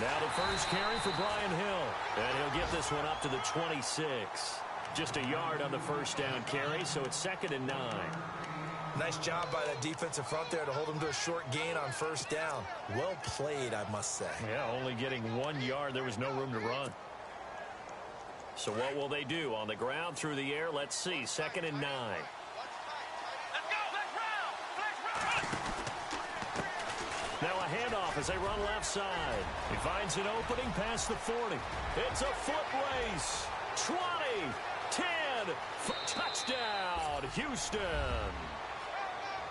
Now the first carry for Brian Hill. And he'll get this one up to the 26. Just a yard on the first down carry, so it's 2nd and 9. Nice job by that defensive front there to hold him to a short gain on first down. Well played, I must say. Yeah, only getting 1 yard. There was no room to run. So what will they do? On the ground, through the air, let's see. 2nd and 9. Now a handoff as they run left side. He finds an opening past the 40. It's a foot race. 20, 10, touchdown, Houston.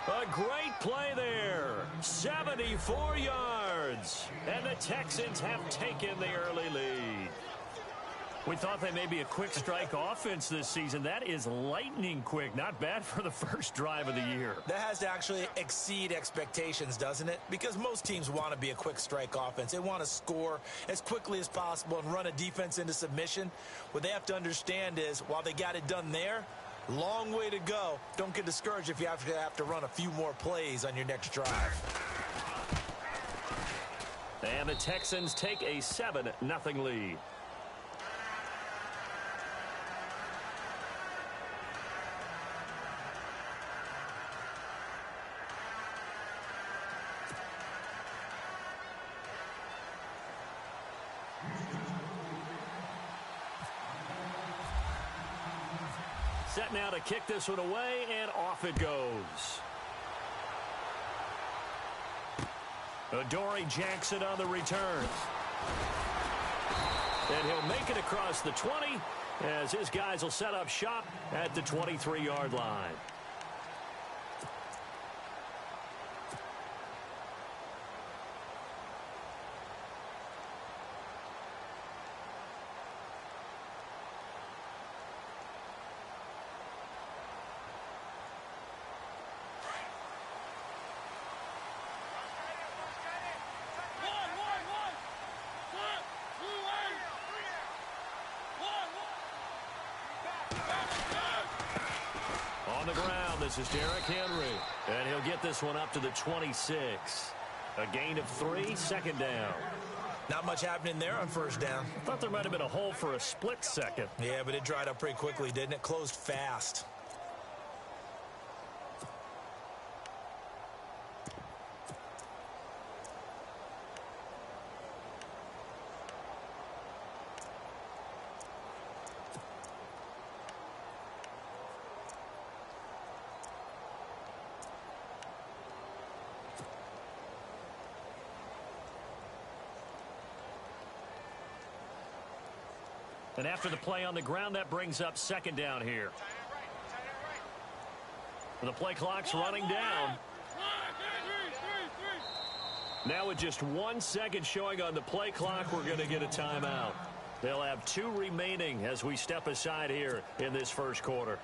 A great play there. 74 yards. And the Texans have taken the early lead. We thought they may be a quick strike offense this season. That is lightning quick. Not bad for the first drive of the year. That has to actually exceed expectations, doesn't it? Because most teams want to be a quick strike offense. They want to score as quickly as possible and run a defense into submission. What they have to understand is, while they got it done there, long way to go. Don't get discouraged if you have to run a few more plays on your next drive. And the Texans take a 7-0 lead. Set now to kick this one away, and off it goes. Adoree Jackson on the return. And he'll make it across the 20 as his guys will set up shop at the 23-yard line. On the ground, this is Derrick Henry. And he'll get this one up to the 26. A gain of 3, 2nd down. Not much happening there on first down. I thought there might have been a hole for a split second. Yeah, but it dried up pretty quickly, didn't it? Closed fast. And after the play on the ground, that brings up 2nd down here. The play clock's running down. Now with just 1 second showing on the play clock, we're going to get a timeout. They'll have 2 remaining as we step aside here in this first quarter.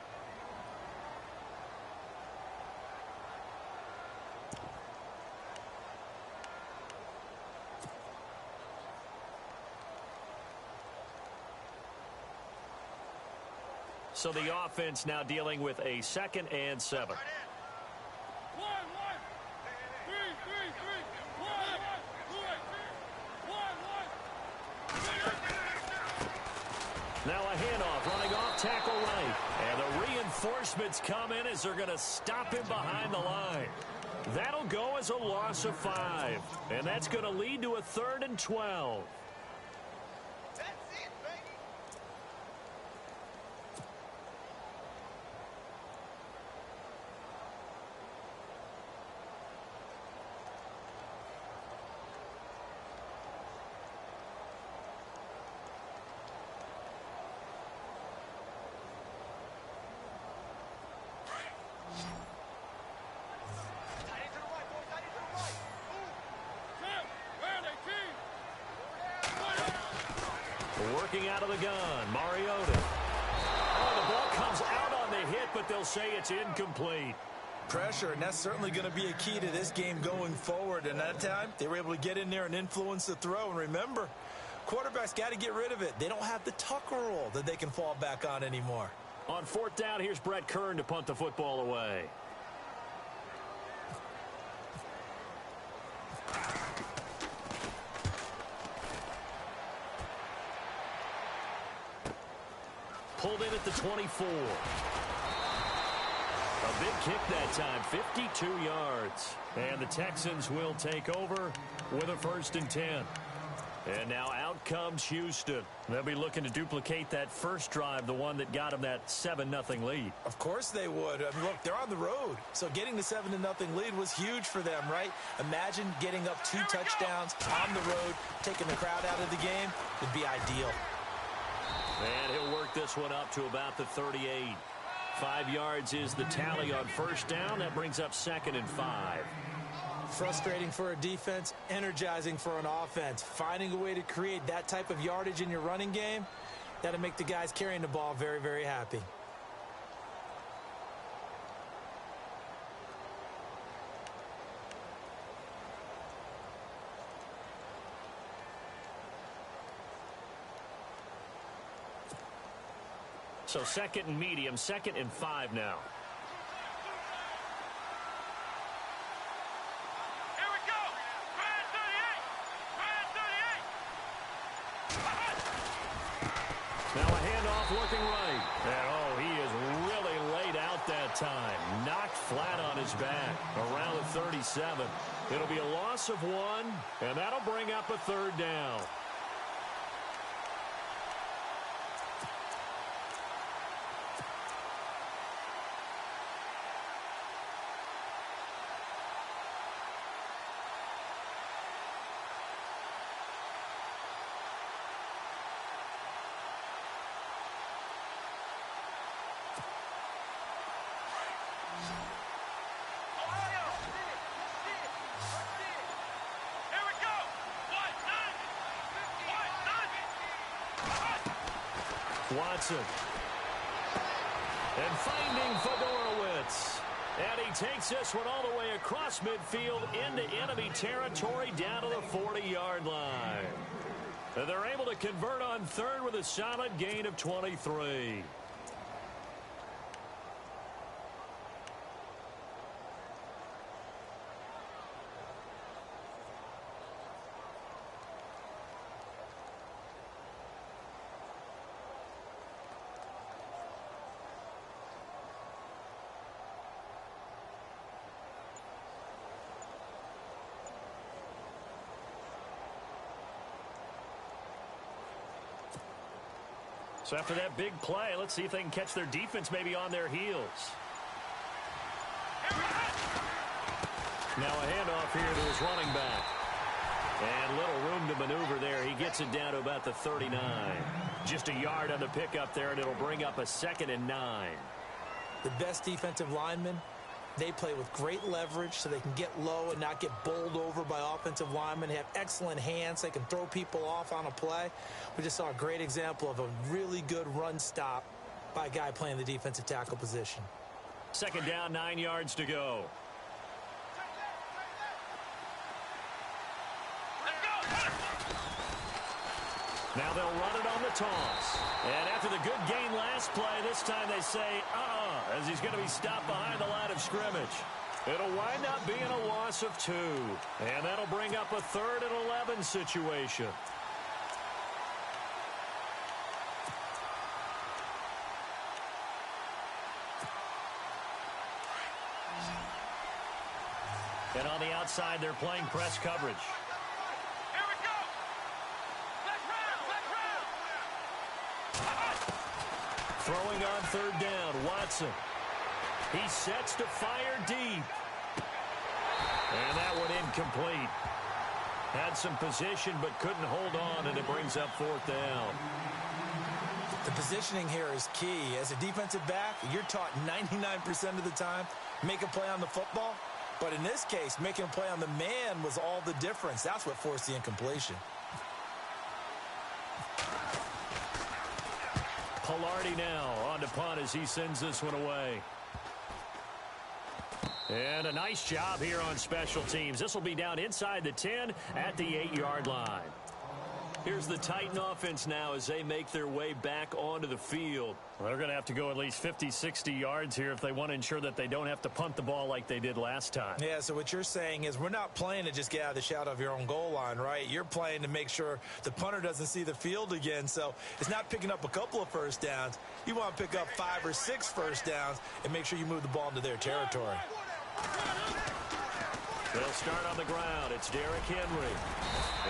So the offense now dealing with a 2nd and 7. Now a handoff, running off tackle right. And the reinforcements come in as they're going to stop him behind the line. That'll go as a loss of 5. And that's going to lead to a 3rd and 12. Working out of the gun, Mariota. Oh, the ball comes out on the hit, but they'll say it's incomplete. Pressure, and that's certainly going to be a key to this game going forward. And that time, they were able to get in there and influence the throw. And remember, quarterbacks got to get rid of it. They don't have the Tucker rule that they can fall back on anymore. On 4th down, here's Brett Kern to punt the football away. hauled in at the 24. A big kick that time, 52 yards. And the Texans will take over with a 1st and 10. And now out comes Houston. They'll be looking to duplicate that first drive, the one that got them that 7-0 lead. Of course they would. I mean, look, they're on the road. So getting the 7-0 lead was huge for them, right? Imagine getting up 2 touchdowns on the road, taking the crowd out of the game would be ideal. And he'll work this one up to about the 38. 5 yards is the tally on first down. That brings up 2nd and 5. Frustrating for a defense, energizing for an offense. Finding a way to create that type of yardage in your running game, that'll make the guys carrying the ball very, very happy. So 2nd and medium, 2nd and 5 now. Now a handoff looking right. And, oh, he is really laid out that time. Knocked flat on his back around the 37. It'll be a loss of 1, and that'll bring up a 3rd down. Watson. And finding Fedorowicz. And he takes this one all the way across midfield into enemy territory down to the 40-yard line. And they're able to convert on 3rd with a solid gain of 23. So after that big play, let's see if they can catch their defense maybe on their heels. Now a handoff here to his running back. And little room to maneuver there. He gets it down to about the 39. Just a yard on the pickup there, and it'll bring up a 2nd and 9. The best defensive linemen, they play with great leverage so they can get low and not get bowled over by offensive linemen. They have excellent hands. They can throw people off on a play. We just saw a great example of a really good run stop by a guy playing the defensive tackle position. 2nd down, 9 yards to go. Now they'll run it on the toss. And after the good gain last play, this time they say, as he's going to be stopped behind the line of scrimmage. It'll wind up being a loss of 2. And that'll bring up a 3rd and 11 situation. And on the outside, they're playing press coverage. Throwing on 3rd down, Watson. He sets to fire deep. And that one incomplete. Had some position but couldn't hold on, and it brings up 4th down. The positioning here is key. As a defensive back, you're taught 99% of the time, make a play on the football. But in this case, making a play on the man was all the difference. That's what forced the incompletion. Pilardi now on to punt as he sends this one away. And a nice job here on special teams. This will be down inside the 10 at the 8-yard line. Here's the Titan offense now as they make their way back onto the field. Well, they're going to have to go at least 50, 60 yards here if they want to ensure that they don't have to punt the ball like they did last time. Yeah, so what you're saying is we're not playing to just get out of the shadow of your own goal line, right? You're playing to make sure the punter doesn't see the field again. So it's not picking up a couple of first downs. You want to pick up 5 or 6 first downs and make sure you move the ball into their territory. They'll start on the ground. It's Derrick Henry.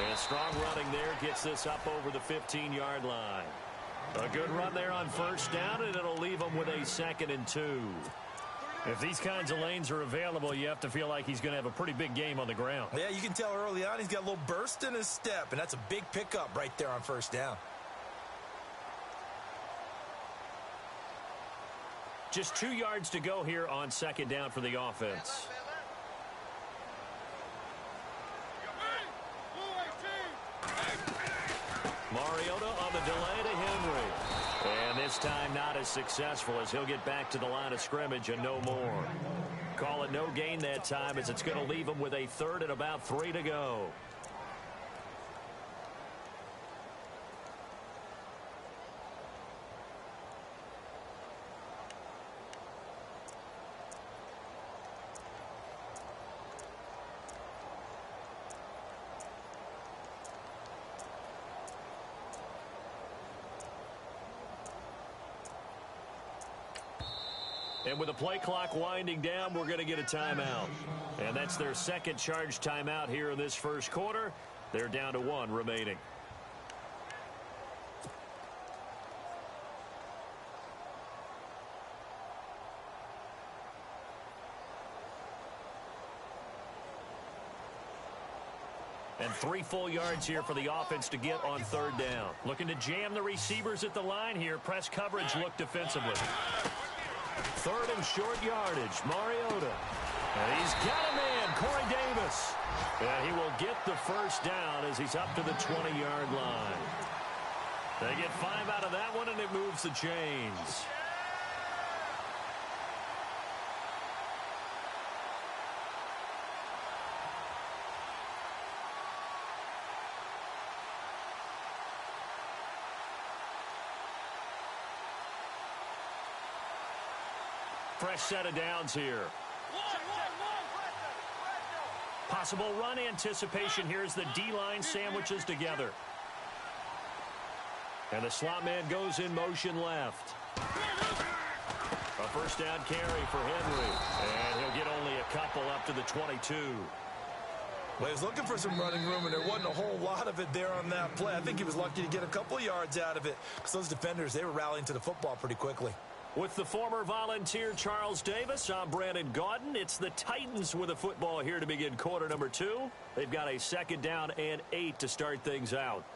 And strong running there gets this up over the 15-yard line. A good run there on first down, and it'll leave him with a 2nd and 2. If these kinds of lanes are available, you have to feel like he's going to have a pretty big game on the ground. Yeah, you can tell early on he's got a little burst in his step, and that's a big pickup right there on first down. Just 2 yards to go here on 2nd down for the offense. Mariota on the delay to Henry. And this time not as successful as he'll get back to the line of scrimmage and no more. Call it no gain that time as it's going to leave him with a 3rd and about 3 to go. And with the play clock winding down, we're going to get a timeout. And that's their 2nd charge timeout here in this first quarter. They're down to 1 remaining. And 3 full yards here for the offense to get on 3rd down. Looking to jam the receivers at the line here. Press coverage look defensively. 3rd and short yardage. Mariota. And he's got a man, Corey Davis. And he will get the first down as he's up to the 20-yard line. They get 5 out of that one, and it moves the chains. Fresh set of downs here. Possible run anticipation here as the D-line sandwiches together. And the slot man goes in motion left. A first down carry for Henry. And he'll get only a couple up to the 22. Well, he was looking for some running room, and there wasn't a whole lot of it there on that play. I think he was lucky to get a couple yards out of it because those defenders, they were rallying to the football pretty quickly. With the former Volunteer Charles Davis, I'm Brandon Gaudin. It's the Titans with the football here to begin quarter number 2. They've got a 2nd down and 8 to start things out.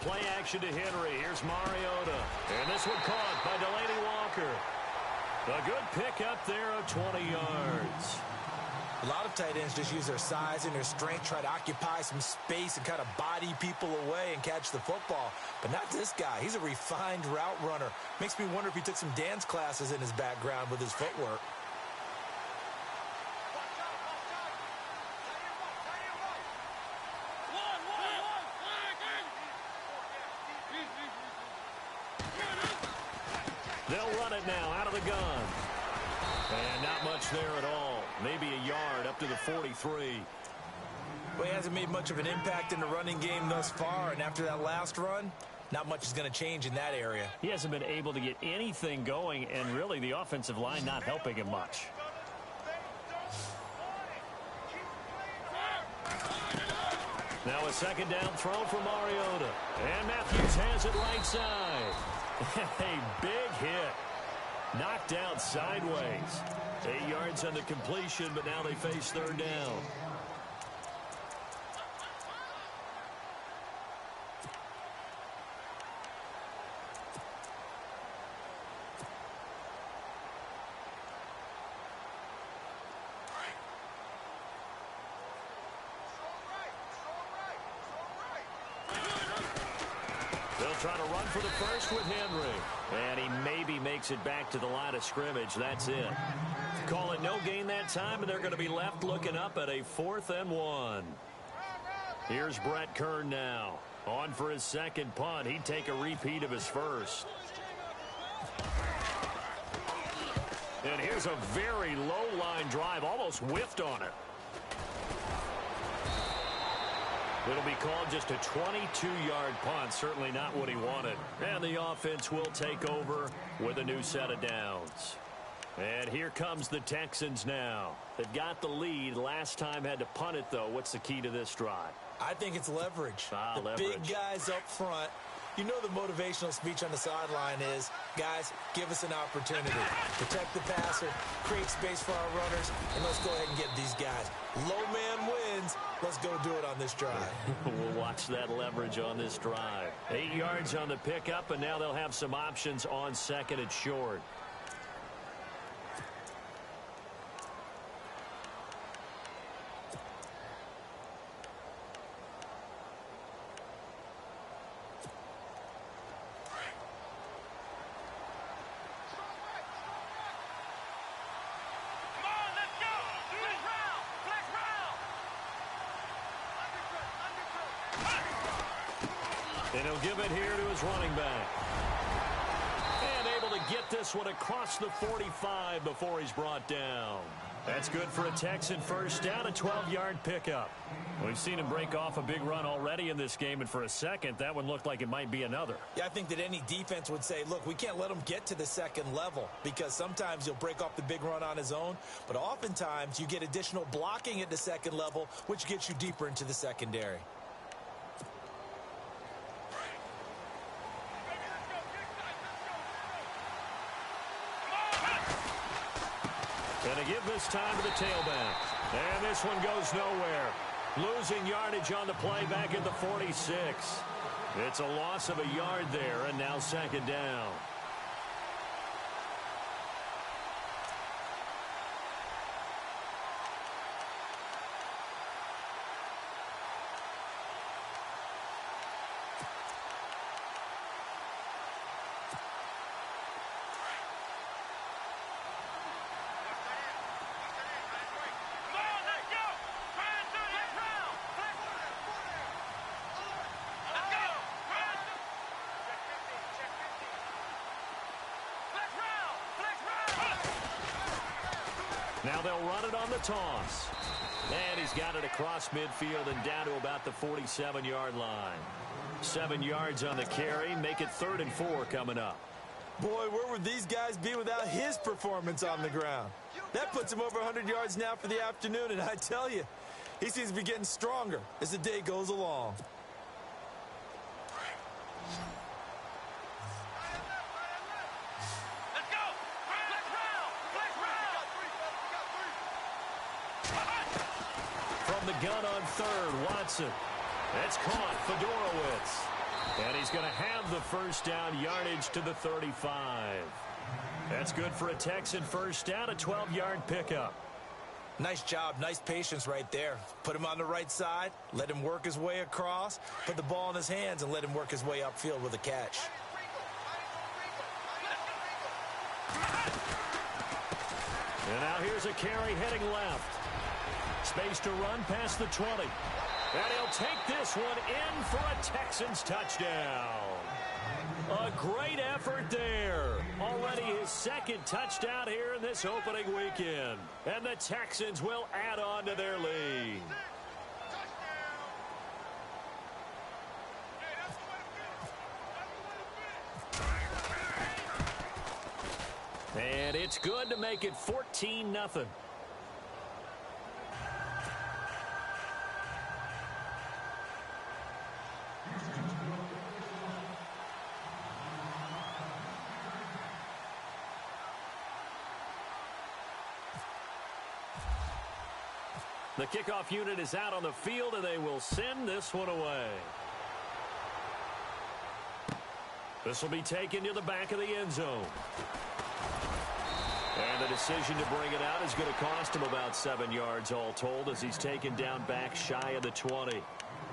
Play action to Henry. Here's Mariota. And this one caught by Delaney Walker. A good pickup there of 20 yards. A lot of tight ends just use their size and their strength, try to occupy some space and kind of body people away and catch the football. But not this guy. He's a refined route runner. Makes me wonder if he took some dance classes in his background with his footwork. They'll run it now out of the gun. And not much there at all. Maybe a yard up to the 43. Well, he hasn't made much of an impact in the running game thus far. And after that last run, not much is going to change in that area. He hasn't been able to get anything going, and really the offensive line not helping him much. Now a 2nd down throw for Mariota. And Matthews has it right side. A big hit. Knocked out sideways. 8 yards on the completion, but now they face 3rd down. try to run for the first with Henry. And he maybe makes it back to the line of scrimmage. That's it. Call it no gain that time, and they're going to be left looking up at a 4th and 1. Here's Brett Kern now. On for his second punt. He'd take a repeat of his first. And here's a very low-line drive. Almost whiffed on it. It'll be called just a 22-yard punt. Certainly not what he wanted. And the offense will take over with a new set of downs. And here comes the Texans now. They've got the lead. Last time had to punt it, though. What's the key to this drive? I think it's leverage. Leverage. Big guys up front. You know the motivational speech on the sideline is, guys, give us an opportunity. Protect the passer, create space for our runners, and let's go ahead and get these guys. Low man wins. Let's go do it on this drive. We'll watch that leverage on this drive. 8 yards on the pickup, and now they'll have some options on second and short. And he'll give it here to his running back. And able to get this one across the 45 before he's brought down. That's good for a Texan first down, a 12-yard pickup. We've seen him break off a big run already in this game, and for a second, that one looked like it might be another. Yeah, I think that any defense would say, look, we can't let him get to the second level because sometimes he'll break off the big run on his own, but oftentimes you get additional blocking at the second level, which gets you deeper into the secondary. And to give this time to the tailback. And this one goes nowhere. Losing yardage on the play back at the 46. It's a loss of a yard there, and now second down. Now they'll run it on the toss. And he's got it across midfield and down to about the 47-yard line. 7 yards on the carry. Make it 3rd and 4 coming up. Boy, where would these guys be without his performance on the ground? That puts him over 100 yards now for the afternoon, and I tell you, he seems to be getting stronger as the day goes along. The gun on third, Watson. That's caught, Fedorowicz. And he's going to have the first down, yardage to the 35. That's good for a Texan first down, a 12-yard pickup. Nice job, nice patience right there. Put him on the right side, let him work his way across, put the ball in his hands, and let him work his way upfield with a catch. And now here's a carry heading left. Space to run past the 20. And he'll take this one in for a Texans touchdown. A great effort there. Already his second touchdown here in this opening weekend. And the Texans will add on to their lead. And it's good to make it 14-0. The kickoff unit is out on the field, and they will send this one away. This will be taken to the back of the end zone. And the decision to bring it out is going to cost him about 7 yards all told as he's taken down back shy of the 20.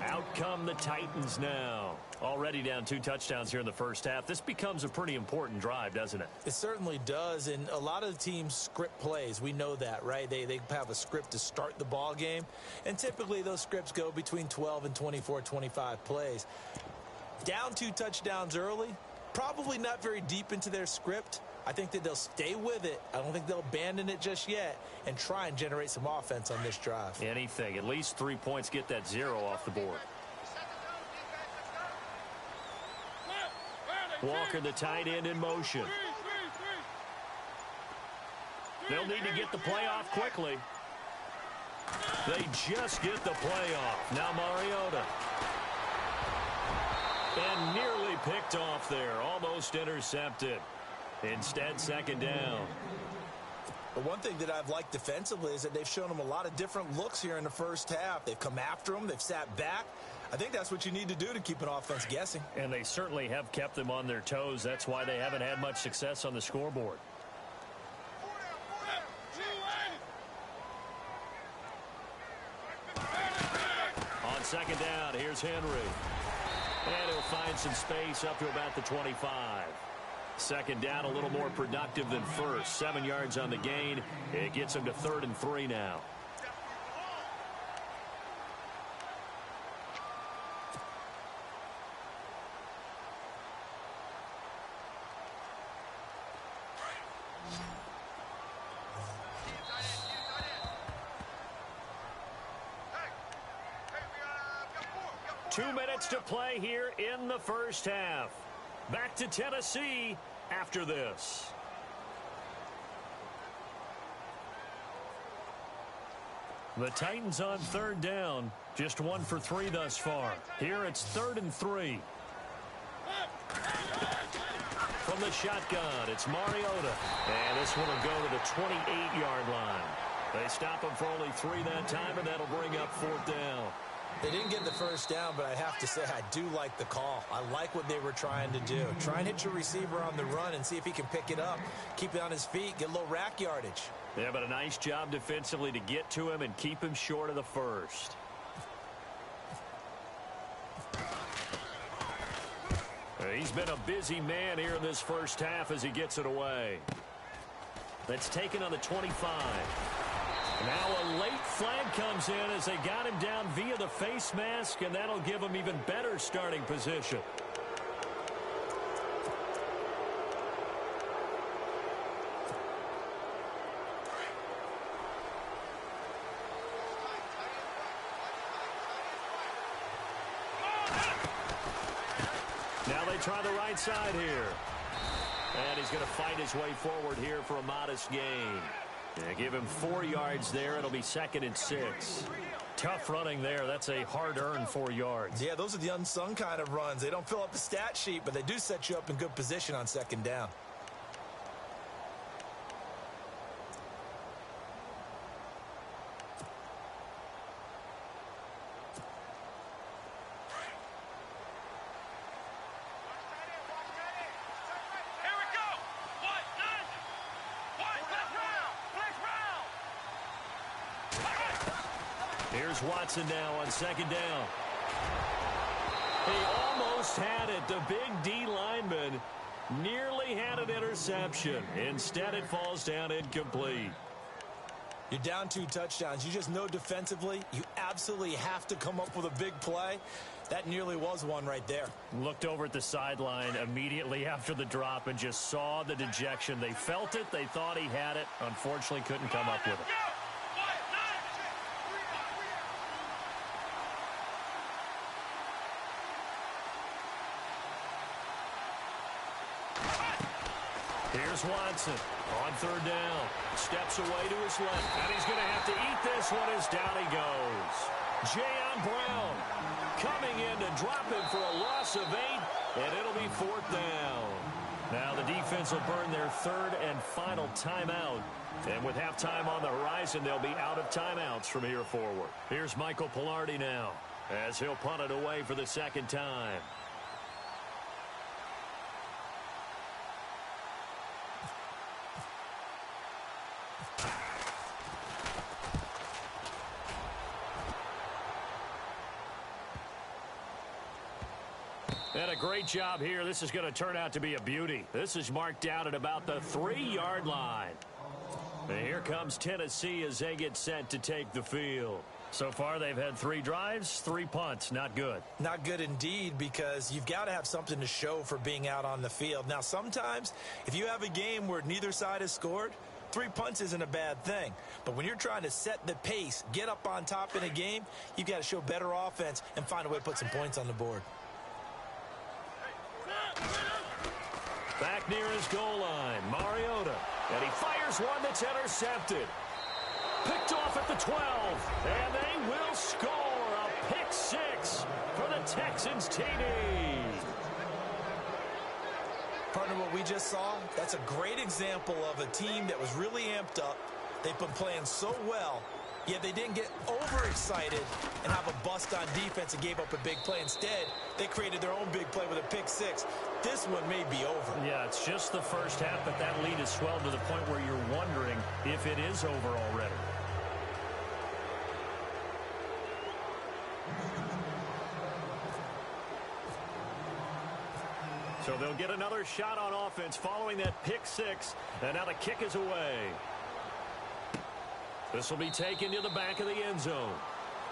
Out come the Titans now. Already down 2 touchdowns here in the first half. This becomes a pretty important drive, doesn't it? It certainly does, and a lot of the teams script plays. We know that, right? They have a script to start the ball game, and typically those scripts go between 12 and 24, 25 plays. Down 2 touchdowns early, probably not very deep into their script. I think that they'll stay with it. I don't think they'll abandon it just yet and try and generate some offense on this drive. Anything. At least 3 points, get that 0 off the board. Walker, the tight end, in motion. They'll need to get the play off quickly. They just get the play off. Now Mariota. And nearly picked off there. Almost intercepted. Instead, second down. But one thing that I've liked defensively is that they've shown them a lot of different looks here in the first half. They've come after them. They've sat back. I think that's what you need to do to keep an offense guessing. And they certainly have kept them on their toes. That's why they haven't had much success on the scoreboard. On second down, here's Henry. And he'll find some space up to about the 25. Second down, a little more productive than first. 7 yards on the gain. It gets him to 3rd and 3 now. Two minutes to play here in the first half. Back to Tennessee after this. The Titans on 3rd down. Just 1 for 3 thus far. Here it's 3rd and 3. From the shotgun, it's Mariota. And this one will go to the 28-yard line. They stop him for only 3 that time, and that'll bring up 4th down. They didn't get the first down, but I have to say I do like the call. I like what they were trying to do. Try and hit your receiver on the run and see if he can pick it up. Keep it on his feet, get a little rack yardage. Yeah, but a nice job defensively to get to him and keep him short of the first. He's been a busy man here in this first half as he gets it away. That's taken on the 25. Now a late flag comes in as they got him down via the face mask, and that'll give him even better starting position. Now they try the right side here. And he's going to fight his way forward here for a modest gain. Yeah, give him 4 yards there. It'll be 2nd and 6. Tough running there. That's a hard-earned 4 yards. Yeah, those are the unsung kind of runs. They don't fill up the stat sheet, but they do set you up in good position on 2nd down. Here's Watson now on 2nd down. He almost had it. The big D lineman nearly had an interception. Instead, it falls down incomplete. You're down 2 touchdowns. You just know defensively you absolutely have to come up with a big play. That nearly was one right there. Looked over at the sideline immediately after the drop and just saw the dejection. They felt it. They thought he had it. Unfortunately, couldn't come up with it. Here's Watson on 3rd down. Steps away to his left. And he's going to have to eat this one as down he goes. Jayon Brown coming in to drop him for a loss of 8. And it'll be 4th down. Now the defense will burn their 3rd and final timeout. And with halftime on the horizon, they'll be out of timeouts from here forward. Here's Michael Pilardi now as he'll punt it away for the 2nd time. a great job here. This is going to turn out to be a beauty. This is marked out at about the 3-yard line. And here comes Tennessee as they get set to take the field. So far, they've had 3 drives, 3 punts. Not good. Not good indeed, because you've got to have something to show for being out on the field. Now, sometimes, if you have a game where neither side has scored, 3 punts isn't a bad thing. But when you're trying to set the pace, get up on top in a game, you've got to show better offense and find a way to put some points on the board. Back near his goal line, Mariota. And he fires one that's intercepted. Picked off at the 12. And they will score a pick 6 for the Texans TD. Partner, what we just saw, that's a great example of a team that was really amped up. They've been playing so well, yet they didn't get overexcited and have a bust on defense and gave up a big play. Instead, they created their own big play with a pick 6. This one may be over. Yeah, it's just the first half, but that lead has swelled to the point where you're wondering if it is over already. So they'll get another shot on offense following that pick 6. And now the kick is away. This will be taken to the back of the end zone.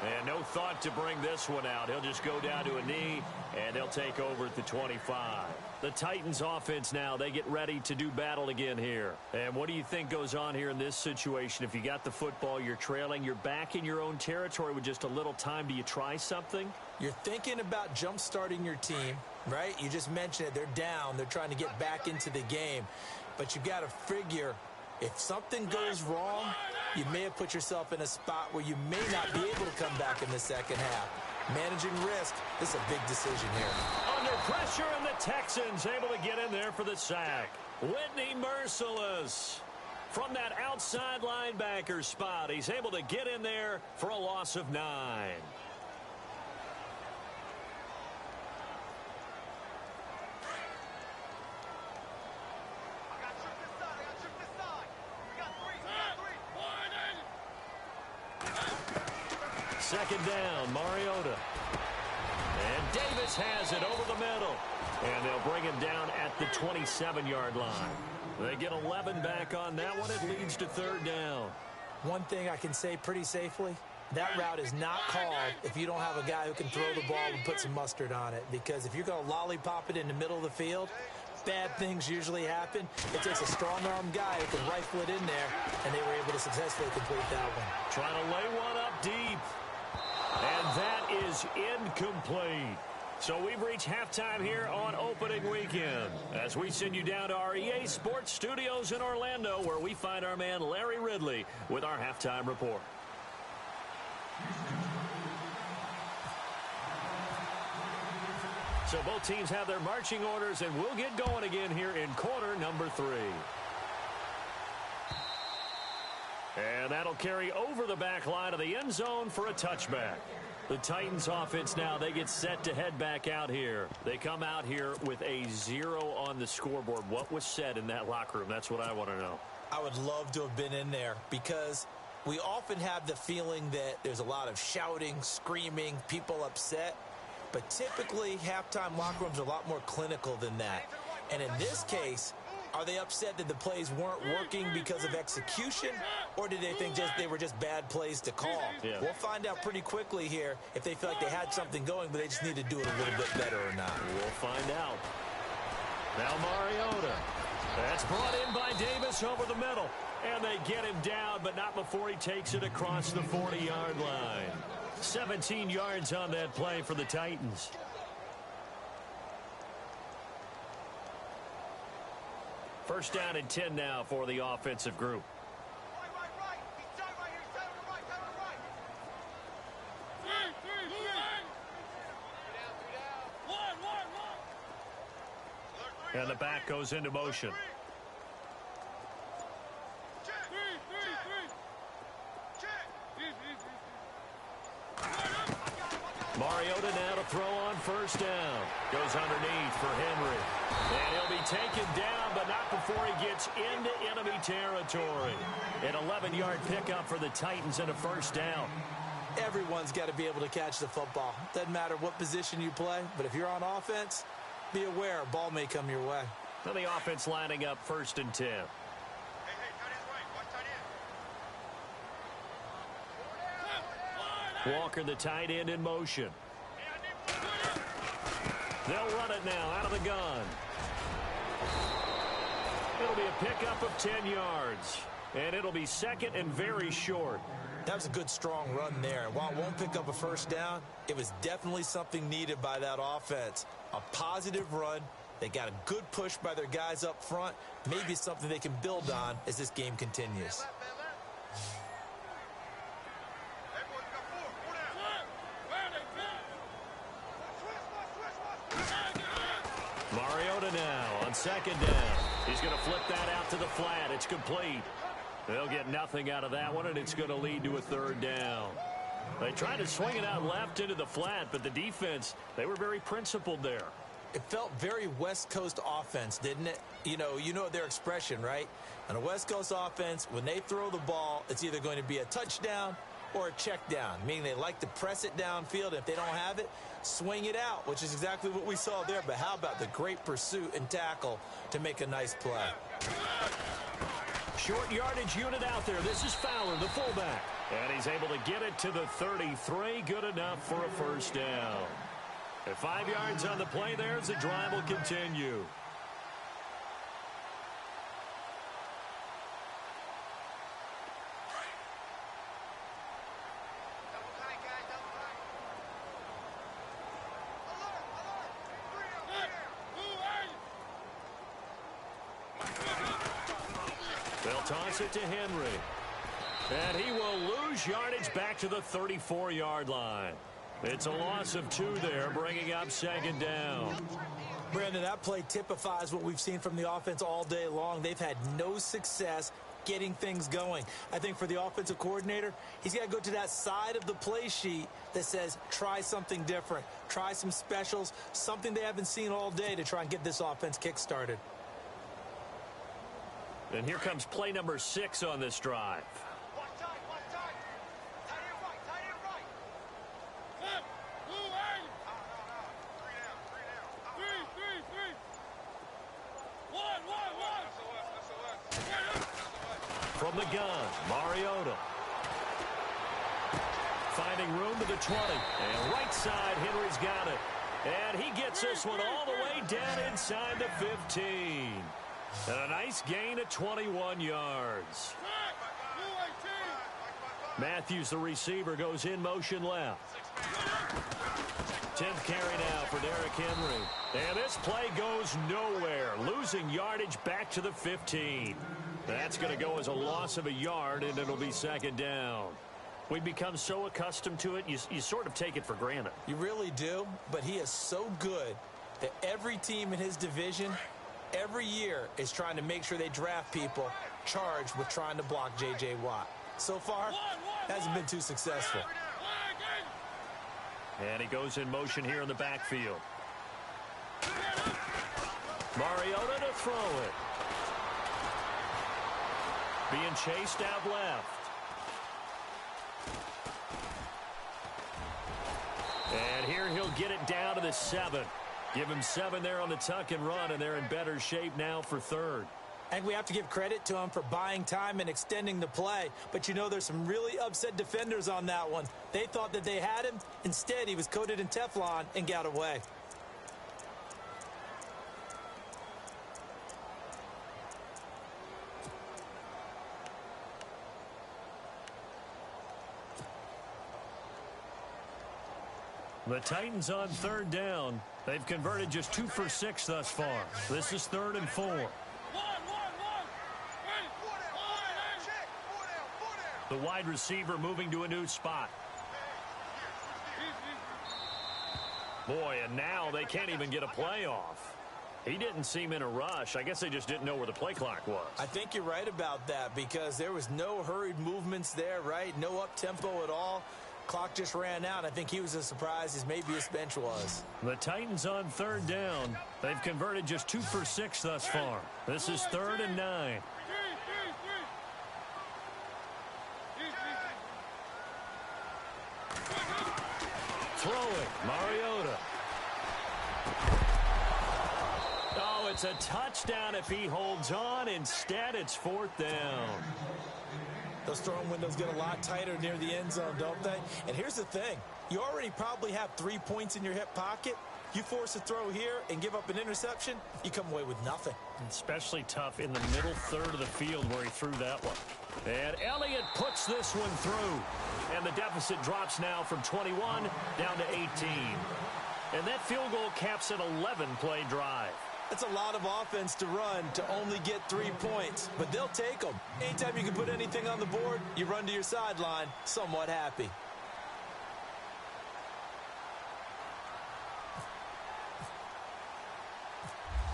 And no thought to bring this one out. He'll just go down to a knee, and they'll take over at the 25. The Titans offense now, they get ready to do battle again here. And what do you think goes on here in this situation? If you got the football, you're trailing, you're back in your own territory with just a little time. Do you try something? You're thinking about jump-starting your team, right? You just mentioned it. They're down. They're trying to get back into the game. But you've got to figure, if something goes wrong, you may have put yourself in a spot where you may not be able to come back in the second half. Managing risk, this is a big decision here. Under pressure, and the Texans able to get in there for the sack. Whitney merciless. From that outside linebacker spot, he's able to get in there for a loss of 9. Second down, Mariota. And Davis has it over the middle. And they'll bring him down at the 27-yard line. They get 11 back on that one. It leads to 3rd down. One thing I can say pretty safely, that route is not called if you don't have a guy who can throw the ball and put some mustard on it. Because if you're going to lollipop it in the middle of the field, bad things usually happen. It takes a strong-arm guy who can rifle it in there, and they were able to successfully complete that one. Trying to lay one up deep. And that is incomplete. So we've reached halftime here on opening weekend as we send you down to our EA Sports Studios in Orlando, where we find our man Larry Ridley with our halftime report. So both teams have their marching orders, and we'll get going again here in quarter number 3. And that'll carry over the back line of the end zone for a touchback. The Titans offense now, they get set to head back out here. They come out here with a 0 on the scoreboard. What was said in that locker room? That's what I want to know. I would love to have been in there, because we often have the feeling that there's a lot of shouting, screaming, people upset. But typically, halftime locker rooms are a lot more clinical than that. And in this case, are they upset that the plays weren't working because of execution, or did they think they were just bad plays to call? Yeah. We'll find out pretty quickly here if they feel like they had something going, but they just need to do it a little bit better or not. We'll find out. Now Mariota. That's brought in by Davis over the middle. And they get him down, but not before he takes it across the 40-yard line. 17 yards on that play for the Titans. First down and 10 now for the offensive group. And the back goes into motion. Mariota now to throw on first down. Goes underneath for Henry. And he'll be taken down, but not before he gets into enemy territory. An 11-yard pickup for the Titans and a first down. Everyone's got to be able to catch the football. Doesn't matter what position you play, but if you're on offense, be aware, ball may come your way. Now the offense lining up 1st and 10. Walker, the tight end, in motion. They'll run it now out of the gun. It'll be a pickup of 10 yards. And it'll be 2nd and very short. That was a good, strong run there. While it won't pick up a first down, it was definitely something needed by that offense. A positive run. They got a good push by their guys up front. Maybe something they can build on as this game continues. Mariota now on 2nd down. He's going to flip that out to the flat. It's complete. They'll get nothing out of that one, and it's going to lead to a 3rd down. They tried to swing it out left into the flat, but the defense, they were very principled there. It felt very West Coast offense, didn't it? You know their expression, right? On a West Coast offense, when they throw the ball, it's either going to be a touchdown or a check down, meaning they like to press it downfield. If they don't have it, swing it out, which is exactly what we saw there. But how about the great pursuit and tackle to make a nice play? Short yardage unit out there. This is Fowler, the fullback. And he's able to get it to the 33. Good enough for a 1st down. At 5 yards on the play there as the drive will continue. They'll toss it to Henry. And he will lose yardage back to the 34-yard line. It's a loss of 2 there, bringing up 2nd down. Brandon, that play typifies what we've seen from the offense all day long. They've had no success getting things going. I think for the offensive coordinator, he's got to go to that side of the play sheet that says try something different, try some specials, something they haven't seen all day to try and get this offense kick-started. And here comes play number 6 on this drive. From the gun, Mariota. Finding room to the 20. And right side, Henry's got it. And he gets this one all the way down inside the 15. And a nice gain of 21 yards. Matthews, the receiver, goes in motion left. 10th carry now for Derrick Henry. And this play goes nowhere. Losing yardage back to the 15. That's going to go as a loss of a yard, and it'll be 2nd down. We've become so accustomed to it, you sort of take it for granted. You really do, but he is so good that every team in his division every year is trying to make sure they draft people charged with trying to block J.J. Watt. So far, hasn't been too successful. And he goes in motion here in the backfield. Mariota to throw it. Being chased out left. And here he'll get it down to the 7. Give him 7 there on the tuck and run, and they're in better shape now for 3rd. And we have to give credit to him for buying time and extending the play. But you know, there's some really upset defenders on that one. They thought that they had him. Instead, he was coated in Teflon and got away. The Titans on 3rd down. They've converted just 2 for 6 thus far. This is 3rd and 4. The wide receiver moving to a new spot. Boy, and now they can't even get a play off. He didn't seem in a rush. I guess they just didn't know where the play clock was. I think you're right about that because there was no hurried movements there, right? No up-tempo at all. Clock just ran out. I think he was as surprised as maybe his bench was. The Titans on 3rd down. They've converted just 2 for 6 thus far. This is 3rd and 9. Throwing, Mariota. it's a touchdown if he holds on. Instead, it's 4th down. Those throwing windows get a lot tighter near the end zone, don't they? And here's the thing. You already probably have 3 points in your hip pocket. You force a throw here and give up an interception, you come away with nothing. Especially tough in the middle third of the field where he threw that one. And Elliott puts this one through. And the deficit drops now from 21 down to 18. And that field goal caps an 11-play drive. That's a lot of offense to run to only get 3 points, but they'll take them. Anytime you can put anything on the board, you run to your sideline somewhat happy.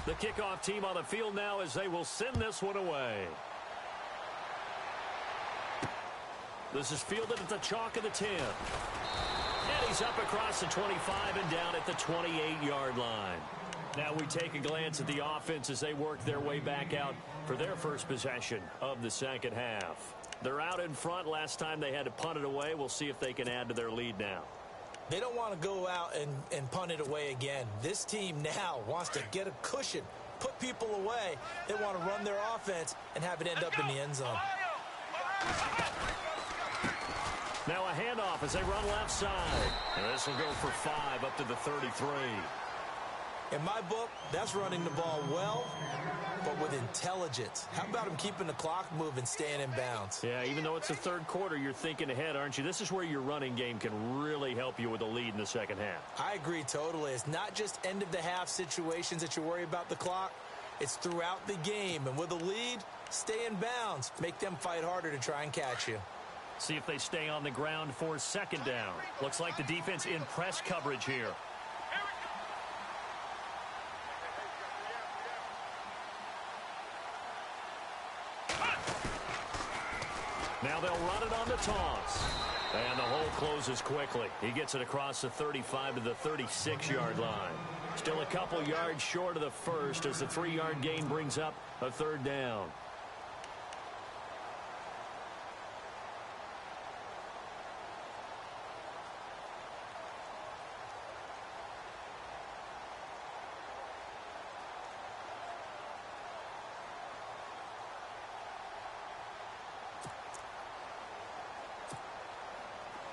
The kickoff team on the field now as they will send this one away. This is fielded at the chalk of the 10. And he's up across the 25 and down at the 28-yard line. Now we take a glance at the offense as they work their way back out for their first possession of the second half. They're out in front. Last time they had to punt it away. We'll see if they can add to their lead now. They don't want to go out and punt it away again. This team now wants to get a cushion, put people away. They want to run their offense and have it end up in the end zone. Now a handoff as they run left side. And this will go for 5 up to the 33. In my book, that's running the ball well, but with intelligence. How about him keeping the clock moving, staying in bounds? Yeah, even though it's the third quarter, you're thinking ahead, aren't you? This is where your running game can really help you with a lead in the second half. I agree totally. It's not just end-of-the-half situations that you worry about the clock. It's throughout the game. And with a lead, stay in bounds. Make them fight harder to try and catch you. See if they stay on the ground for second down. Looks like the defense in press coverage here. Now they'll run it on the toss. And the hole closes quickly. He gets it across the 35 to the 36-yard line. Still a couple yards short of the first as the 3-yard gain brings up a third down.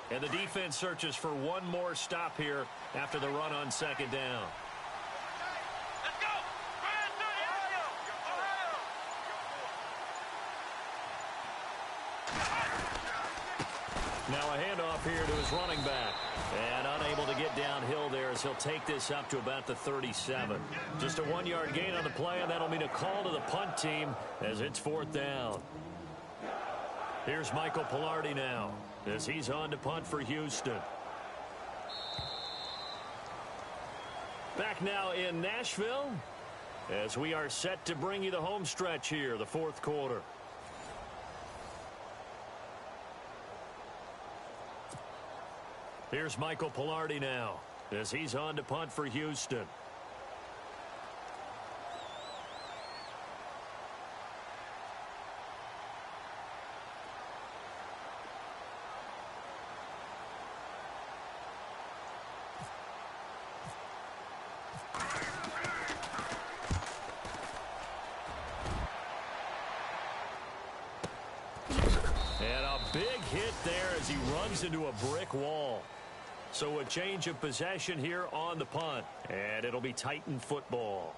And the defense searches for one more stop here after the run on second down. Let's go! Now a handoff here to his running back. And unable to get downhill there as he'll take this up to about the 37. Just a 1-yard gain on the play, and that'll mean a call to the punt team as it's 4th down. Here's Michael Pilardi now as he's on to punt for Houston. Back now in Nashville as we are set to bring you the home stretch here, the 4th quarter. Here's Michael Pilardi now as he's on to punt for Houston. Big hit there as he runs into a brick wall. So a change of possession here on the punt. And it'll be Titan football.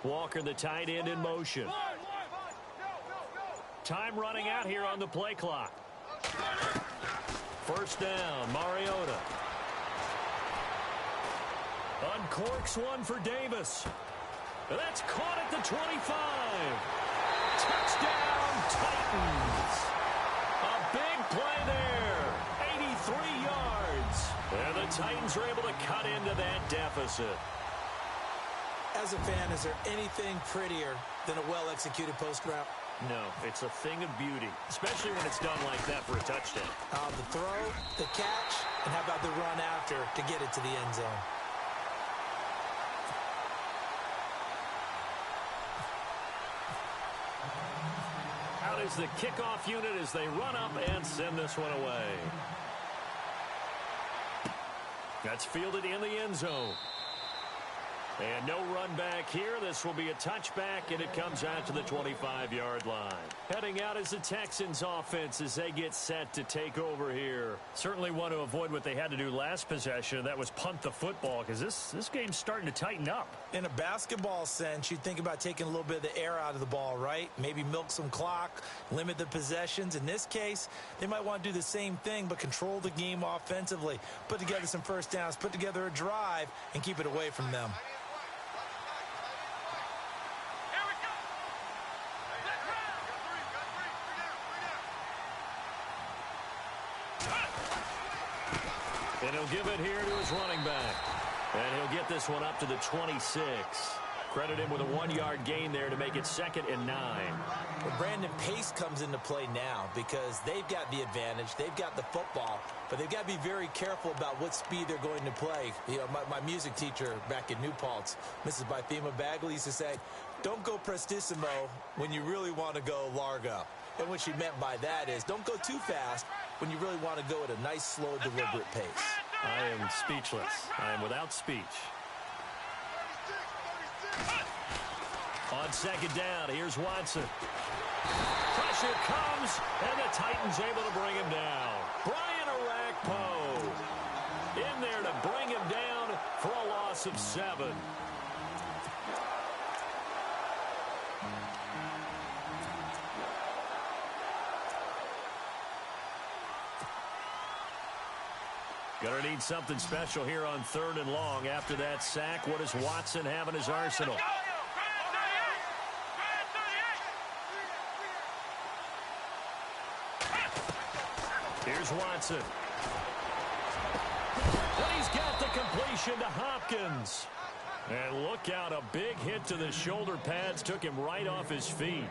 Walker, the tight end, in motion. Time running out here on the play clock. First down, Mariota. Uncorks one for Davis. That's caught at the 25. Touchdown, Titans. A big play there. 83 yards. And the Titans are able to cut into that deficit. As a fan, is there anything prettier than a well-executed post route? No, it's a thing of beauty, especially when it's done like that for a touchdown. The throw, the catch, and how about the run after to get it to the end zone? Out is the kickoff unit as they run up and send this one away. That's fielded in the end zone. And no run back here. This will be a touchback, and it comes out to the 25-yard line. Heading out is the Texans offense as they get set to take over here. Certainly want to avoid what they had to do last possession. That was punt the football, because this game's starting to tighten up. In a basketball sense, you think about taking a little bit of the air out of the ball, right? Maybe milk some clock, limit the possessions. In this case, they might want to do the same thing, but control the game offensively. Put together some first downs, put together a drive, and keep it away from them. And he'll give it here to his running back. And he'll get this one up to the 26. Credit him with a 1-yard gain there to make it 2nd and 9. Well, Brandon, pace comes into play now because they've got the advantage. They've got the football, but they've got to be very careful about what speed they're going to play. You know, my music teacher back in New Paltz, Mrs. Bythema Bagley, used to say, don't go prestissimo when you really want to go largo. And what she meant by that is don't go too fast when you really want to go at a nice, slow, deliberate pace. I am speechless. I am without speech. On 2nd down, here's Watson. Pressure comes, and the Titans able to bring him down. Brian Arakpo in there to bring him down for a loss of 7. Gonna need something special here on 3rd and long. After that sack, what does Watson have in his arsenal? Here's Watson. And he's got the completion to Hopkins. And look out, a big hit to the shoulder pads took him right off his feet.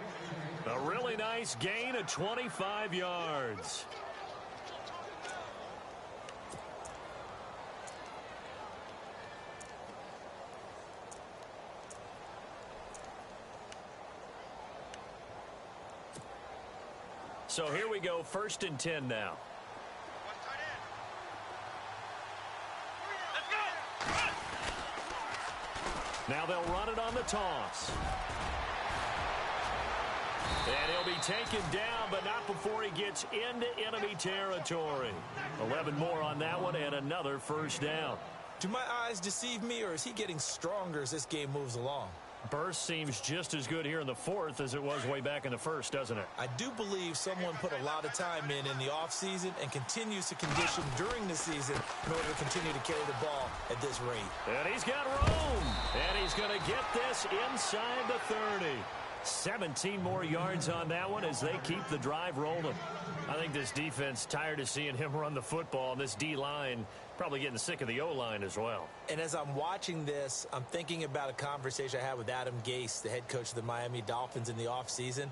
A really nice gain of 25 yards. So here we go, 1st and 10 now. Now they'll run it on the toss. And he'll be taken down, but not before he gets into enemy territory. 11 more on that one, and another 1st down. Do my eyes deceive me, or is he getting stronger as this game moves along? Burst seems just as good here in the 4th as it was way back in the 1st, doesn't it? I do believe someone put a lot of time in the offseason and continues to condition during the season in order to continue to carry the ball at this rate. And he's got room. And he's going to get this inside the 30. 17 more yards on that one as they keep the drive rolling. I think this defense tired of seeing him run the football, and this D-line probably getting sick of the O-line as well. And as I'm watching this, I'm thinking about a conversation I had with Adam Gase, the head coach of the Miami Dolphins in the offseason.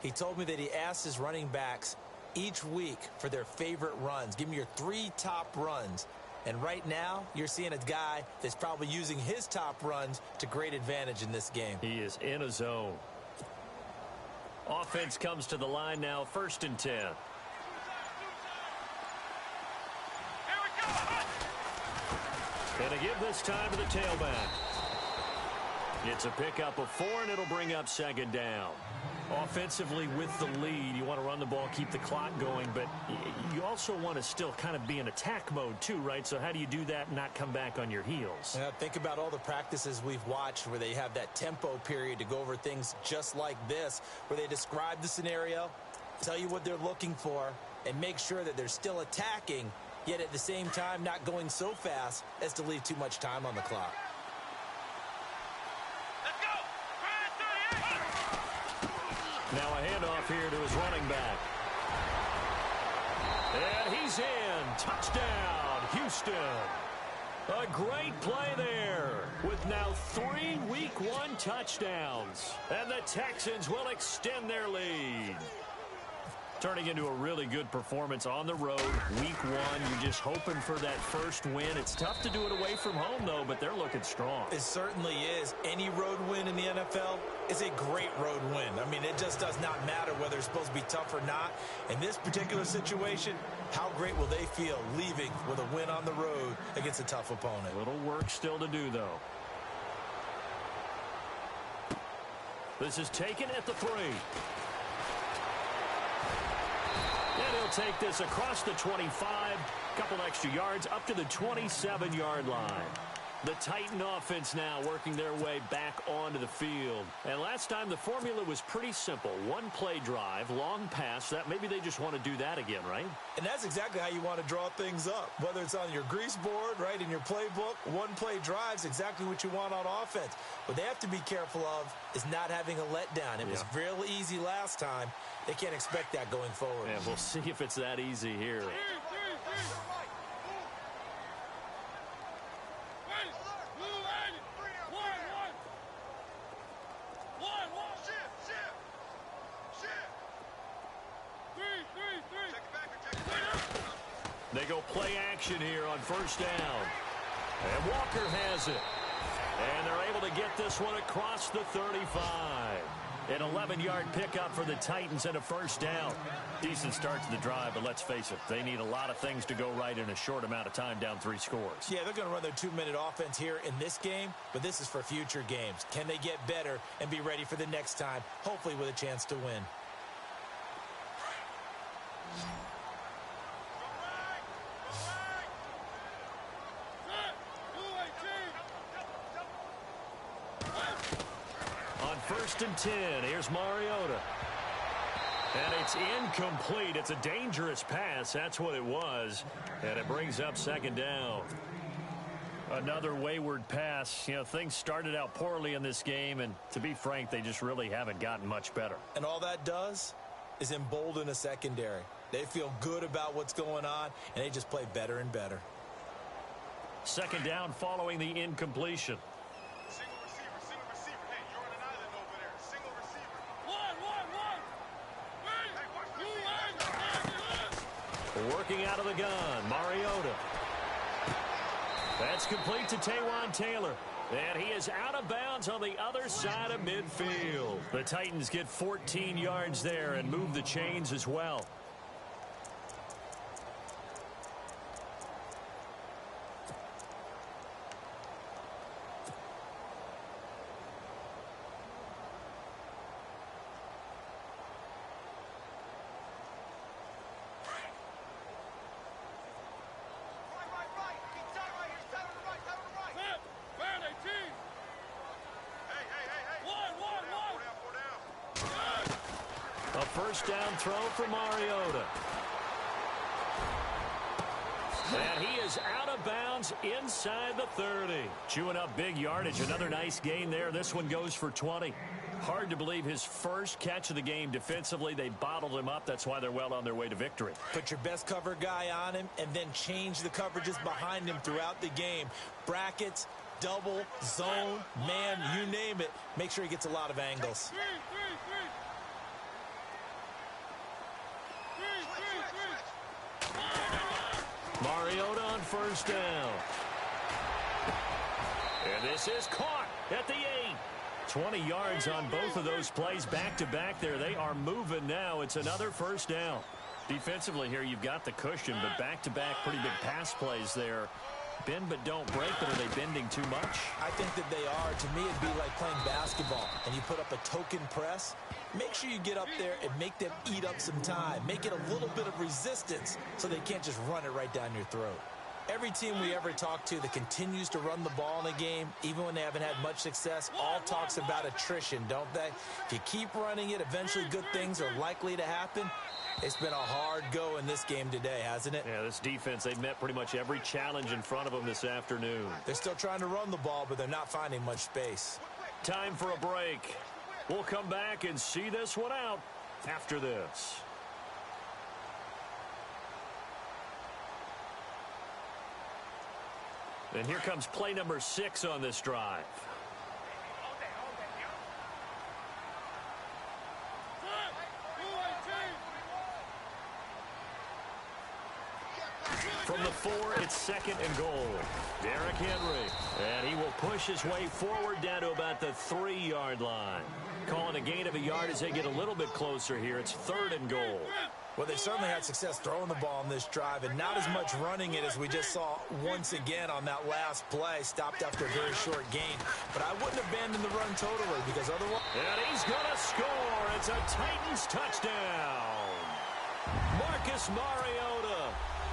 He told me that he asked his running backs each week for their favorite runs. Give me your 3 top runs. And right now, you're seeing a guy that's probably using his top runs to great advantage in this game. He is in a zone. Offense comes to the line now, 1st and 10. And to give this time to the tailback. It's a pickup of 4, and it'll bring up 2nd down. Offensively with the lead, you want to run the ball, keep the clock going, but you also want to still kind of be in attack mode too, right? So how do you do that and not come back on your heels? Yeah, think about all the practices we've watched where they have that tempo period to go over things just like this, where they describe the scenario, tell you what they're looking for, and make sure that they're still attacking, yet at the same time not going so fast as to leave too much time on the clock. Now a handoff here to his running back. And he's in. Touchdown, Houston. A great play there with now 3 Week 1 touchdowns. And the Texans will extend their lead. Turning into a really good performance on the road. Week 1, you're just hoping for that first win. It's tough to do it away from home, though, but they're looking strong. It certainly is. Any road win in the NFL is a great road win. I mean, it just does not matter whether it's supposed to be tough or not. In this particular situation, how great will they feel leaving with a win on the road against a tough opponent? Little work still to do, though. This is taken at the 3. And he'll take this across the 25, couple extra yards, up to the 27-yard line. The Titan offense now working their way back onto the field. And last time the formula was pretty simple. 1-play drive, long pass. That maybe they just want to do that again, right? And that's exactly how you want to draw things up. Whether it's on your grease board, right, in your playbook, 1-play drive is exactly what you want on offense. What they have to be careful of is not having a letdown. It was real easy last time. They can't expect that going forward. And we'll see if it's that easy here. They go play action here on first down. And Walker has it. And they're able to get this one across the 35. An 11-yard pickup for the Titans and a first down. Decent start to the drive, but let's face it, they need a lot of things to go right in a short amount of time, down 3 scores. Yeah, they're going to run their 2-minute offense here in this game, but this is for future games. Can they get better and be ready for the next time, hopefully with a chance to win? First and 10. Here's Mariota. And it's incomplete. It's a dangerous pass. That's what it was. And it brings up second down. Another wayward pass. You know, things started out poorly in this game, and to be frank, they just really haven't gotten much better. And all that does is embolden a secondary. They feel good about what's going on, and they just play better and better. Second down following the incompletion. Working out of the gun, Mariota. That's complete to Taywan Taylor. And he is out of bounds on the other side of midfield. The Titans get 14 yards there and move the chains as well. A first down throw for Mariota. And he is out of bounds inside the 30. Chewing up big yardage. Another nice gain there. This one goes for 20. Hard to believe his first catch of the game defensively. They bottled him up. That's why they're well on their way to victory. Put your best cover guy on him and then change the coverages behind him throughout the game. Brackets, double, zone, man, you name it. Make sure he gets a lot of angles. Mariota on first down. And this is caught at the 8. 20 yards on both of those plays back-to-back there. They are moving now. It's another first down. Defensively here, you've got the cushion, but back-to-back pretty big pass plays there. Bend but don't break, but are they bending too much? I think that they are. To me, it'd be like playing basketball, and you put up a token press. Make sure you get up there and make them eat up some time. Make it a little bit of resistance so they can't just run it right down your throat. Every team we ever talk to that continues to run the ball in a game, even when they haven't had much success, all talks about attrition, don't they? If you keep running it, eventually good things are likely to happen. It's been a hard go in this game today, hasn't it? Yeah, this defense, they've met pretty much every challenge in front of them this afternoon. They're still trying to run the ball, but they're not finding much space. Time for a break. We'll come back and see this one out after this. And here comes play number 6 on this drive. From the 4, it's 2nd and goal. Derrick Henry. And he will push his way forward down to about the 3-yard line. Calling a gain of a yard as they get a little bit closer here. It's 3rd and goal. Well, they certainly had success throwing the ball in this drive and not as much running it as we just saw once again on that last play. Stopped after a very short gain. But I wouldn't abandon the run totally because otherwise... And he's going to score. It's a Titans touchdown. Marcus Mariota.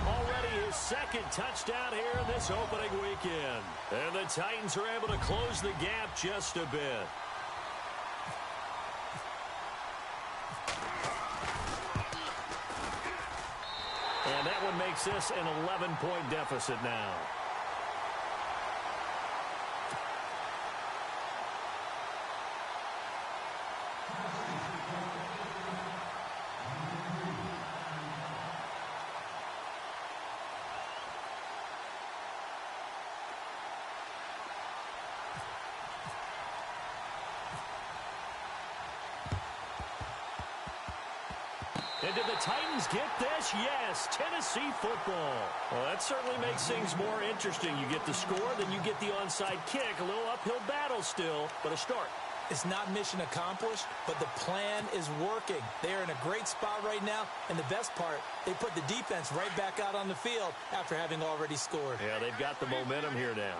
Already his 2nd touchdown here in this opening weekend. And the Titans are able to close the gap just a bit. And that one makes this an 11-point deficit now. And did the Titans get this? Yes, Tennessee football. Well, that certainly makes things more interesting. You get the score, then you get the onside kick. A little uphill battle still, but a start. It's not mission accomplished, but the plan is working. They are in a great spot right now, and the best part, they put the defense right back out on the field after having already scored. Yeah, they've got the momentum here now.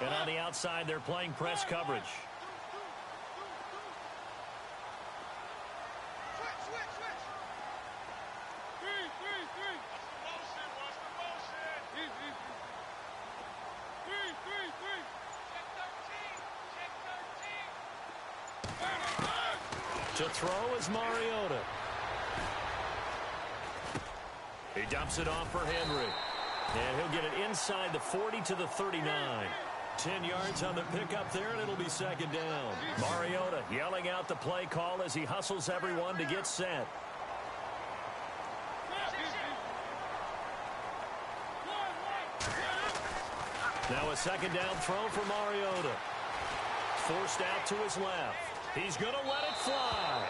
And on the outside, they're playing press coverage. To throw is Mariota. He dumps it off for Henry. And he'll get it inside the 40 to the 39. 10 yards on the pickup there, and it'll be 2nd down. Mariota yelling out the play call as he hustles everyone to get set. Now a 2nd down throw for Mariota. Forced out to his left. He's going to let it fly.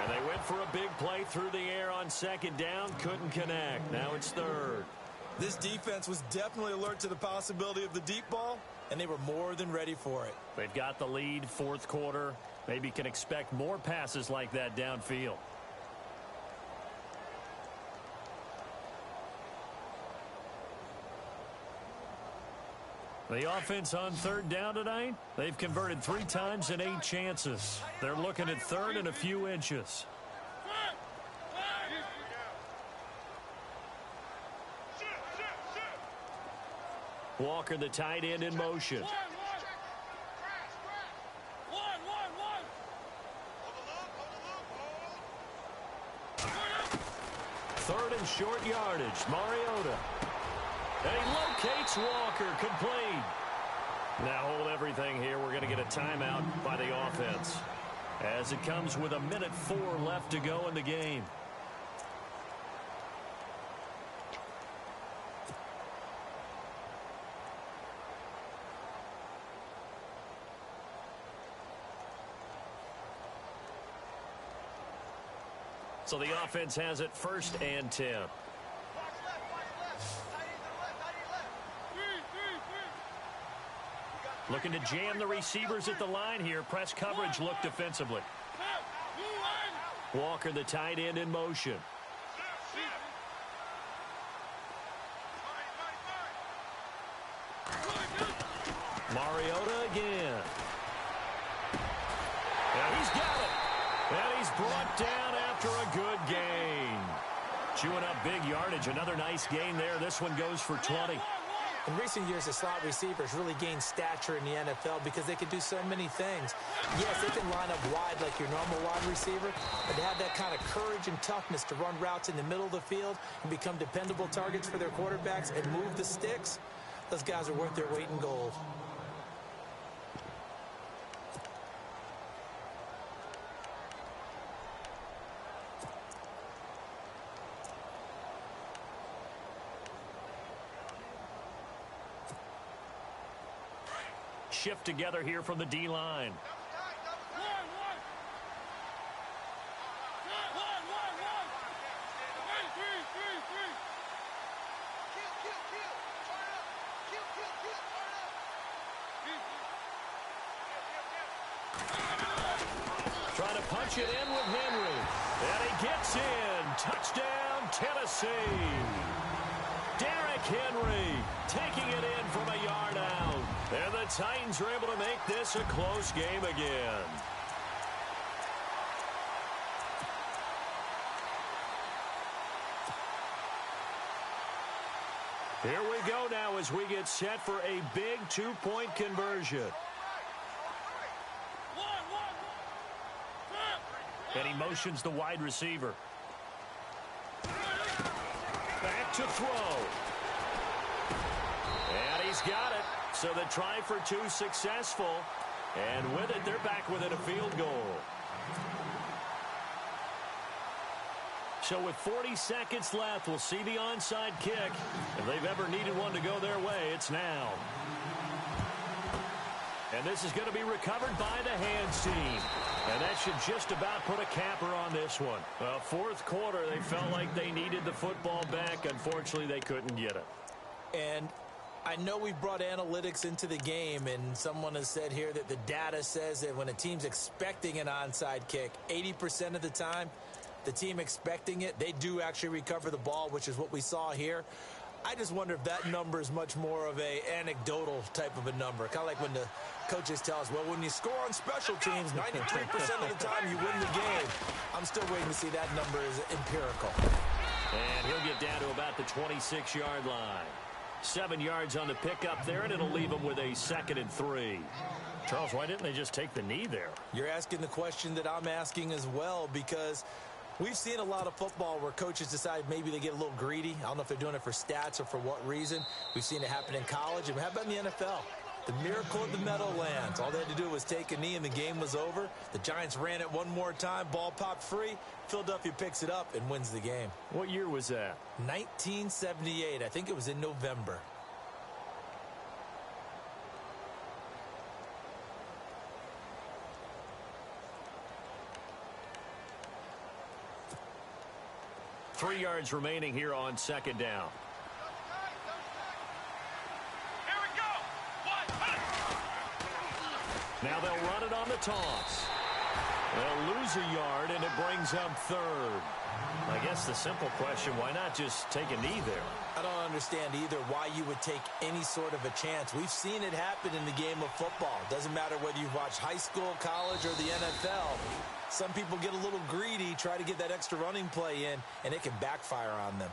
And they went for a big play through the air on 2nd down. Couldn't connect. Now it's 3rd. This defense was definitely alert to the possibility of the deep ball, and they were more than ready for it. They've got the lead, 4th quarter. Maybe can expect more passes like that downfield. The offense on 3rd down tonight, they've converted 3 times in 8 chances. They're looking at 3rd and a few inches. Walker, the tight end, in motion. 3rd and short yardage. Mariota. And he locates Walker, complete. Now hold everything here. We're going to get a timeout by the offense as it comes with 1:04 left to go in the game. So the offense has it 1st and 10. Looking to jam the receivers at the line here. Press coverage look defensively. Walker, the tight end, in motion. Mariota again. And he's got it. And he's brought down after a good gain. Chewing up big yardage. Another nice gain there. This one goes for 20. In recent years, the slot receivers really gained stature in the NFL because they can do so many things. Yes, they can line up wide like your normal wide receiver, but to have that kind of courage and toughness to run routes in the middle of the field and become dependable targets for their quarterbacks and move the sticks, those guys are worth their weight in gold. shift together here from the D-line. Trying to punch it in with Henry. And he gets in. Touchdown, Tennessee. Derrick Henry taking it in from a yard out. And the Titans are able to make this a close game again. Here we go now as we get set for a big two-point conversion. And he motions the wide receiver. Back to throw. And he's got it. So the try for two successful. And with it, they're back within a field goal. So with 40 seconds left, we'll see the onside kick. If they've ever needed one to go their way, it's now. And this is going to be recovered by the hands team. And that should just about put a capper on this one. Fourth quarter, they felt like they needed the football back. Unfortunately, they couldn't get it. And I know we brought analytics into the game, and someone has said here that the data says that when a team's expecting an onside kick, 80% of the time, the team expecting it, they do actually recover the ball, which is what we saw here. I just wonder if that number is much more of a anecdotal type of a number. Kind of like when the coaches tell us, well, when you score on special teams, 93% of the time you win the game. I'm still waiting to see that number is empirical. And he'll get down to about the 26-yard line. 7 yards on the pickup there, and it'll leave him with a 2nd and 3. Charles, why didn't they just take the knee there? You're asking the question that I'm asking as well, because we've seen a lot of football where coaches decide maybe they get a little greedy. I don't know if they're doing it for stats or for what reason. We've seen it happen in college. And how about in the NFL? The miracle of the Meadowlands. All they had to do was take a knee and the game was over. The Giants ran it one more time. Ball popped free. Philadelphia picks it up and wins the game. What year was that? 1978. I think it was in November. Three yards remaining here on 2nd down. Here we go. Now they'll run it on the toss. They'll lose a yard, and it brings up 3rd. I guess the simple question, why not just take a knee there? I don't understand either why you would take any sort of a chance. We've seen it happen in the game of football. Doesn't matter whether you've watched high school, college, or the NFL. Some people get a little greedy, try to get that extra running play in, and it can backfire on them.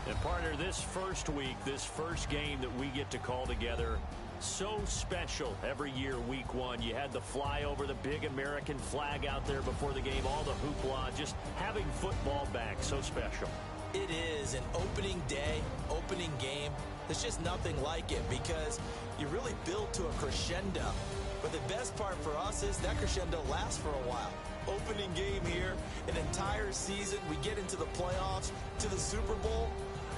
And partner, this first week, this first game that we get to call together, so special every year, week one. You had the flyover, the big American flag out there before the game, all the hoopla, just having football back, so special. It is an opening day, opening game. There's just nothing like it because you really build to a crescendo. But the best part for us is that crescendo lasts for a while. Opening game here, an entire season. We get into the playoffs, to the Super Bowl.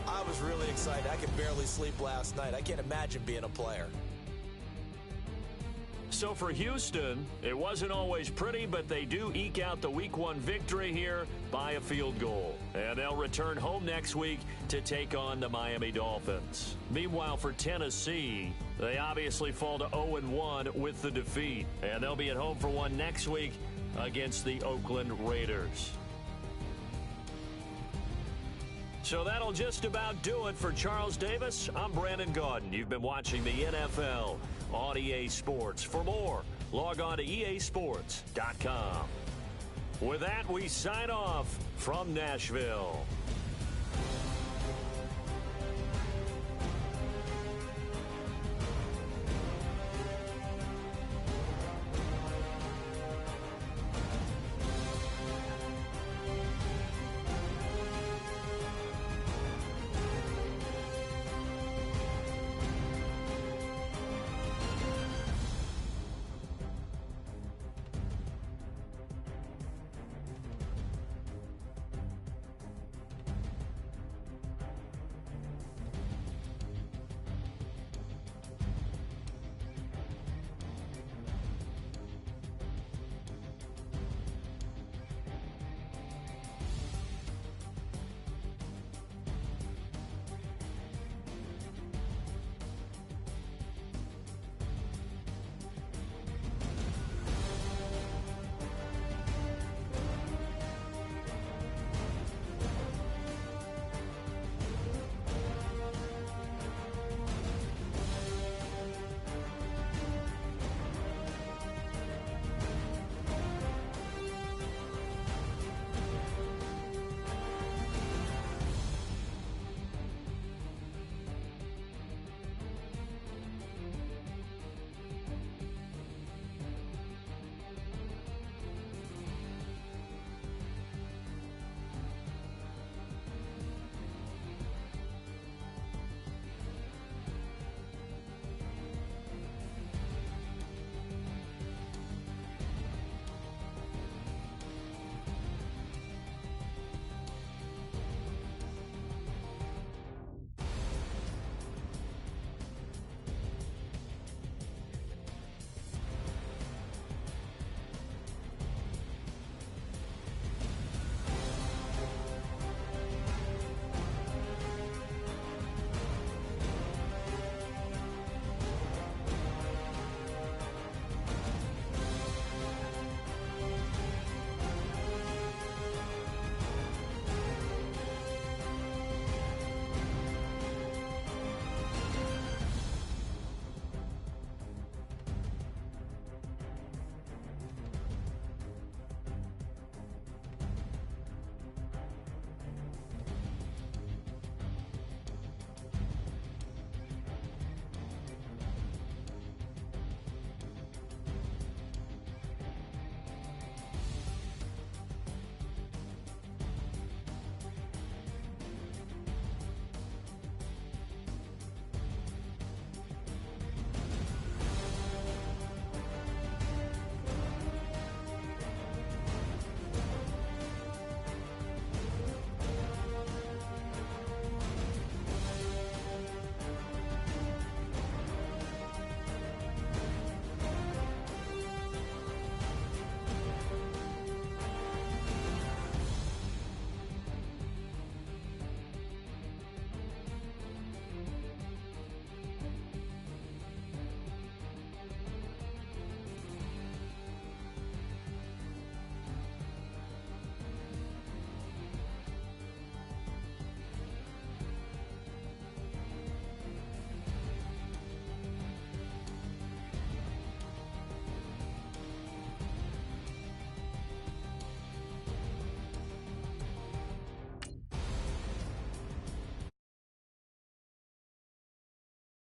I was really excited. I could barely sleep last night. I can't imagine being a player. So for Houston, it wasn't always pretty, but they do eke out the week one victory here by a field goal. And they'll return home next week to take on the Miami Dolphins. Meanwhile, for Tennessee, they obviously fall to 0-1 with the defeat. And they'll be at home for one next week against the Oakland Raiders. So that'll just about do it for Charles Davis. I'm Brandon Gaudin. You've been watching the NFL on EA Sports. For more, log on to easports.com. With that, we sign off from Nashville.